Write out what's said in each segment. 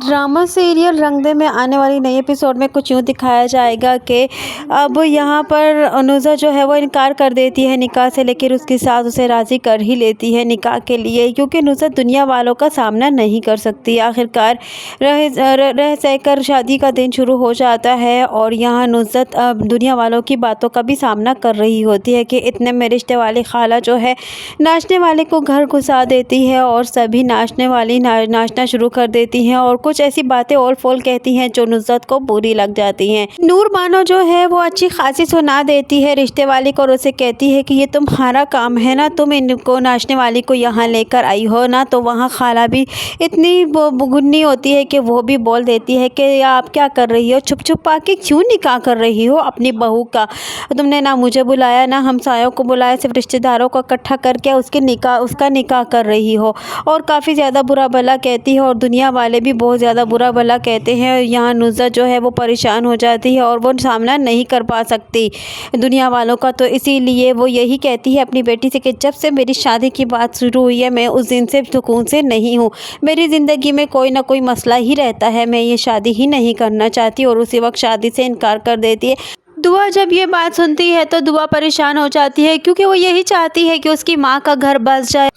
Drama serial रंग दे में आने वाली नई एपिसोड में कुछ यूँ दिखाया जाएगा कि अब यहाँ पर अनुजा जो है वो इनकार कर देती है निकाह से, लेकिन उसकी सास उसे राज़ी कर ही लेती है निकाह के लिए, क्योंकि नुसरत दुनिया वालों का सामना नहीं कर सकती। आखिरकार रह सहकर शादी का दिन शुरू हो जाता है और यहाँ नुसरत दुनिया वालों की बातों का भी सामना कर रही होती है कि इतने में रिश्ते वाली खाला जो है नाचने वाले को घर घुसा देती है और सभी नाचना शुरू कर देती हैं और कुछ ऐसी बातें ओल फोल कहती हैं जो नुसरत को बुरी लग जाती हैं। नूर बानो जो है वो अच्छी खासी सुना देती है रिश्ते वाली को और उसे कहती है कि ये तुम्हारा काम है ना, तुम इनको नाचने वाली को यहाँ लेकर आई हो ना। तो वहाँ खाला भी इतनी गुन्नी होती है कि वो भी बोल देती है कि आप क्या कर रही हो, छुप छुप के क्यों निकाह कर रही हो अपनी बहू का, तुमने ना मुझे बुलाया ना हमसायों को बुलाया, सिर्फ रिश्तेदारों को इकट्ठा करके उसका निकाह कर रही हो। और काफ़ी ज़्यादा बुरा भला कहती है और दुनिया वाले भी बहुत ज़्यादा बुरा भला कहते हैं। यहाँ नुसरत जो है वो परेशान हो जाती है और वो सामना नहीं कर पा सकती दुनिया वालों का, तो इसीलिए वो यही कहती है अपनी बेटी से कि जब से मेरी शादी की बात शुरू हुई है मैं उस दिन से सुकून से नहीं हूँ, मेरी ज़िंदगी में कोई ना कोई मसला ही रहता है, मैं ये शादी ही नहीं करना चाहती। और उसी वक्त शादी से इनकार कर देती है। दुआ जब ये बात सुनती है तो दुआ परेशान हो जाती है, क्योंकि वो यही चाहती है कि उसकी माँ का घर बस जाए।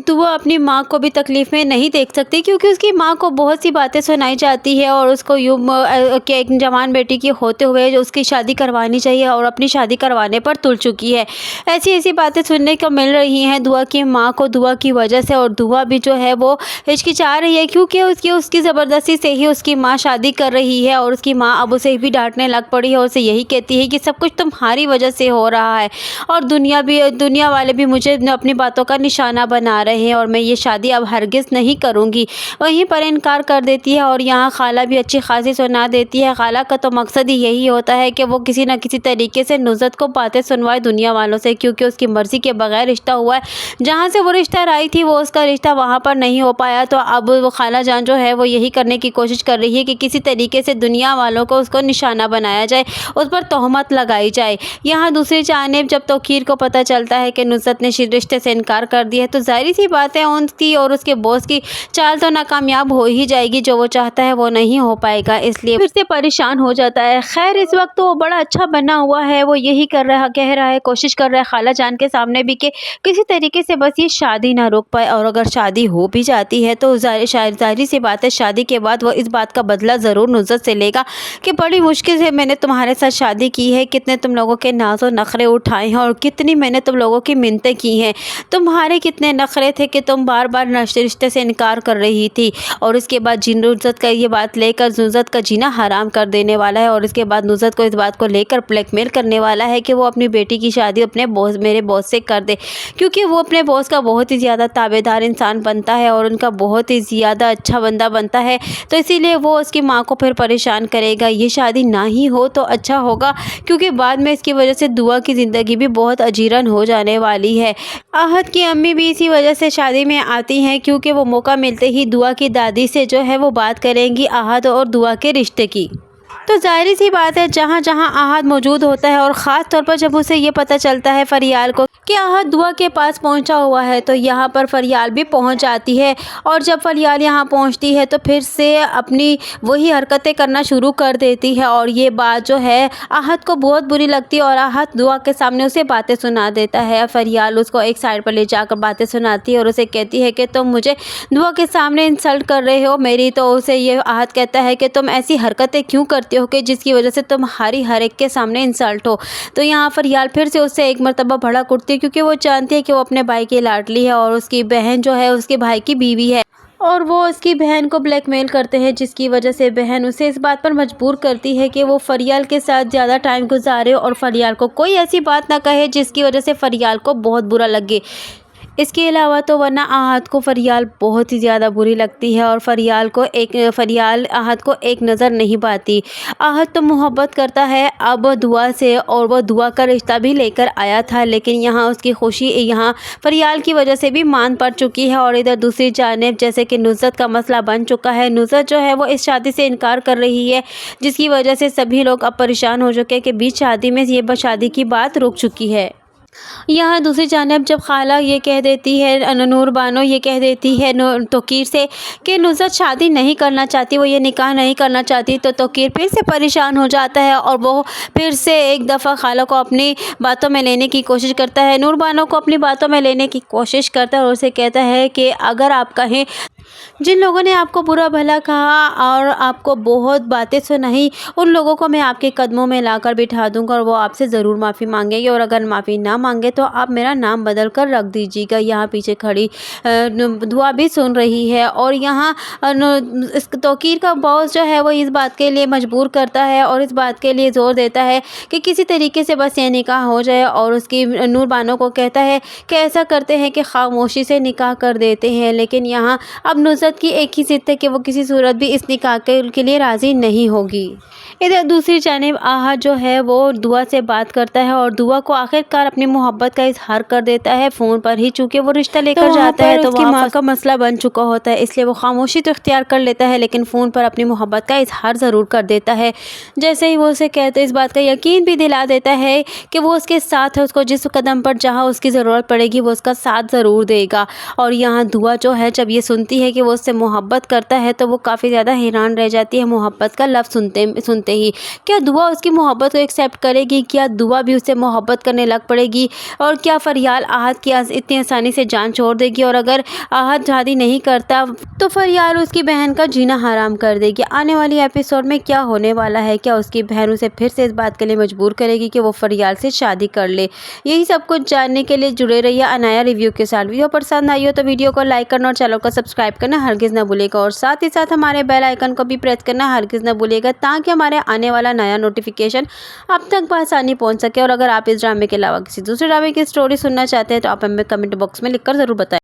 दुआ अपनी माँ को भी तकलीफ़ में नहीं देख सकती, क्योंकि उसकी माँ को बहुत सी बातें सुनाई जाती है और उसको यूँ कि एक जवान बेटी की होते हुए जो उसकी शादी करवानी चाहिए और अपनी शादी करवाने पर तुल चुकी है। ऐसी बातें सुनने को मिल रही हैं दुआ की माँ को, दुआ की वजह से। और दुआ भी जो है वो हिचकिचा रही है, क्योंकि उसकी ज़बरदस्ती से ही उसकी माँ शादी कर रही है और उसकी माँ अब उसे भी डांटने लग पड़ी है और उसे यही कहती है कि सब कुछ तुम्हारी वजह से हो रहा है और दुनिया वाले भी मुझे अपनी बातों का निशाना बना रहे हैं और मैं ये शादी अब हरगिज़ नहीं करूँगी। वहीं पर इनकार कर देती है और यहाँ खाला भी अच्छी खासी सुना देती है। खाला का तो मकसद ही यही होता है कि वो किसी न किसी तरीके से नुसरत को बातें सुनवाए दुनिया वालों से, क्योंकि उसकी मर्ज़ी के बगैर रिश्ता हुआ है। जहाँ से वो रिश्ता आई थी वो उसका रिश्ता वहाँ पर नहीं हो पाया, तो अब वो खाला जान जो है वो यही करने की कोशिश कर रही है कि किसी तरीके से दुनिया वालों को उसको निशाना बनाया जाए, उस पर तोहमत लगाई जाए। यहाँ दूसरी जानिब जब तौकीर को पता चलता है कि नुसरत ने रिश्ते से इनकार कर दिया है, तो ज़ाहिर सी बात है उनकी और उसके बॉस की चाल तो नाकामयाब हो ही जाएगी, जो वो चाहता है वो नहीं हो पाएगा, इसलिए फिर से परेशान हो जाता है। खैर इस वक्त तो वो बड़ा अच्छा बना हुआ है, वो यही कह रहा है, कोशिश कर रहा है खाला जान के सामने भी कि किसी तरीके से बस ये शादी ना रोक पाए, और अगर शादी हो भी जाती है तो जाहिर सी बात है शादी के बाद वो इस बात का बदला ज़रूर नुसरत से लेगा कि बड़ी मुश्किल से मैंने तुम्हारे साथ शादी की है, कितने तुम लोगों के नाज़ और नखरे उठाए हैं और कितनी मैंने तुम लोगों की मिन्नतें की हैं, तुम्हारे कितने नखरे थे कि तुम बार बार रिश्ते से इनकार कर रही थी। और इसके बाद नुसरत का ये बात लेकर नुसरत का जीना हराम कर देने वाला है और इसके बाद नुसरत को इस बात को लेकर ब्लैकमेल करने वाला है कि वो अपनी बेटी की शादी अपने मेरे बॉस से कर दे, क्योंकि वो अपने बॉस का बहुत ही ज़्यादा ताबेदार इंसान बनता है और उनका बहुत ही ज़्यादा अच्छा बंदा बनता है, तो इसीलिए वो उसकी माँ को फिर परेशान करेगा। ये शादी ना ही हो तो अच्छा होगा, क्योंकि बाद में इसकी वजह से दुआ की ज़िंदगी भी बहुत अजीरन हो जाने वाली है। आहत की अम्मी भी इसी वजह से शादी में आती हैं, क्योंकि वो मौका मिलते ही दुआ की दादी से जो है वो बात करेंगी आहत और दुआ के रिश्ते की। तो ज़ाहिर सी बात है जहाँ जहाँ आहत मौजूद होता है और ख़ास तौर पर जब उसे ये पता चलता है फरियाल को कि आहत दुआ के पास पहुँचा हुआ है, तो यहाँ पर फरियाल भी पहुँच जाती है। और जब फरियाल यहाँ पहुँचती है तो फिर से अपनी वही हरकतें करना शुरू कर देती है और ये बात जो है आहत को बहुत बुरी लगती है और आहत दुआ के सामने उसे बातें सुना देता है। फरियाल उसको एक साइड पर ले जाकर बातें सुनाती है और उसे कहती है कि तुम मुझे दुआ के सामने इंसल्ट कर रहे हो मेरी, तो उसे ये आहत कहता है कि तुम ऐसी हरकतें क्यों करती हो कि जिसकी वजह से तुम्हारी हर एक के सामने इंसल्ट हो। तो यहाँ फरियाल फिर से उससे एक मरतबा भड़क उठती है, क्योंकि वो जानती है कि वो अपने भाई की लाडली है और उसकी बहन जो है उसके भाई की बीवी है और वो उसकी बहन को ब्लैकमेल करते हैं, जिसकी वजह से बहन उसे इस बात पर मजबूर करती है कि वो फरियाल के साथ ज़्यादा टाइम गुजारे और फरियाल को कोई ऐसी बात ना कहे जिसकी वजह से फरियाल को बहुत बुरा लगे। इसके अलावा तो वरना आहत को फरियाल बहुत ही ज़्यादा बुरी लगती है और फरियाल आहत को एक नज़र नहीं पाती। आहत तो मोहब्बत करता है अब दुआ से और वो दुआ का रिश्ता भी लेकर आया था, लेकिन यहाँ उसकी खुशी यहाँ फरियाल की वजह से भी मान पड़ चुकी है। और इधर दूसरी जानिब जैसे कि नुसरत का मसला बन चुका है, नुसरत जो है वो इस शादी से इनकार कर रही है, जिसकी वजह से सभी लोग अब परेशान हो चुके हैं कि बीच शादी में ये शादी की बात रुक चुकी है। यहाँ दूसरी जानिब जब खाला ये कह देती है, नूर बानो ये कह देती है तोकीर से कि नुसरत शादी नहीं करना चाहती, वो ये निकाह नहीं करना चाहती, तो तोकीर फिर से परेशान हो जाता है और वो फिर से एक दफ़ा खाला को अपनी बातों में लेने की कोशिश करता है, नूर बानो को अपनी बातों में लेने की कोशिश करता है और उसे कहता है कि अगर आप कहें जिन लोगों ने आपको बुरा भला कहा और आपको बहुत बातें सुनाई, उन लोगों को मैं आपके कदमों में लाकर बिठा दूंगा और वो आपसे ज़रूर माफ़ी मांगेंगे, और अगर माफ़ी ना मांगे तो आप मेरा नाम बदल कर रख दीजिएगा। यहाँ पीछे खड़ी दुआ भी सुन रही है और यहाँ इस तौकीर का बॉस जो है वो इस बात के लिए मजबूर करता है और इस बात के लिए ज़ोर देता है कि किसी तरीके से बस ये निकाह हो जाए, और उसकी नूर बानो को कहता है कि ऐसा करते हैं कि खामोशी से निकाह कर देते हैं। लेकिन यहाँ अब नुसरत की एक ही जिद है कि वो किसी सूरत भी इस निकाह के लिए राज़ी नहीं होगी। इधर दूसरी जानिब आहद जो है वो दुआ से बात करता है और दुआ को आखिरकार अपनी मोहब्बत का इजहार कर देता है फ़ोन पर ही, चूँकि वो रिश्ता लेकर जाता है तो उसकी माँ का मसला बन चुका होता है, इसलिए वो खामोशी तो इख्तियार कर लेता है लेकिन फ़ोन पर अपनी मोहब्बत का इजहार ज़रूर कर देता है। जैसे ही वो उसे कहते इस बात का यकीन भी दिला देता है कि वो उसके साथ है, उसको जिस कदम पर जहाँ उसकी ज़रूरत पड़ेगी वो उसका साथ ज़रूर देगा। और यहाँ दुआ जो है जब ये सुनती है कि वो उससे मोहब्बत करता है तो वो काफ़ी ज़्यादा हैरान रह जाती है मोहब्बत का लफ्ज़ सुनते ही। क्या दुआ उसकी मोहब्बत को एक्सेप्ट करेगी? क्या दुआ भी उससे मोहब्बत करने लग पड़ेगी? और क्या फरियाल आहद की इतनी आसानी से जान छोड़ देगी? और अगर आहद शादी नहीं करता तो फरियाल उसकी बहन का जीना हराम कर देगी। आने वाली एपिसोड में क्या होने वाला है? क्या उसकी बहन उसे फिर से इस बात के लिए मजबूर करेगी कि वो फरियाल से शादी कर ले? यही सब कुछ जानने के लिए जुड़े रहिए अनाया रिव्यू के साथ। वीडियो पसंद आई हो तो वीडियो को लाइक करना और चैनल को सब्सक्राइब करना हरगिज़ ना भूलिएगा, और साथ ही साथ हमारे बेल आइकन को भी प्रेस करना हरगिज़ ना भूलिएगा ताकि हमारे आने वाला नया नोटिफिकेशन आप तक बआसानी पहुंच सके। और अगर आप इस ड्रामे के अलावा किसी दूसरे ड्रामे की स्टोरी सुनना चाहते हैं तो आप हमें कमेंट बॉक्स में लिखकर ज़रूर बताएं।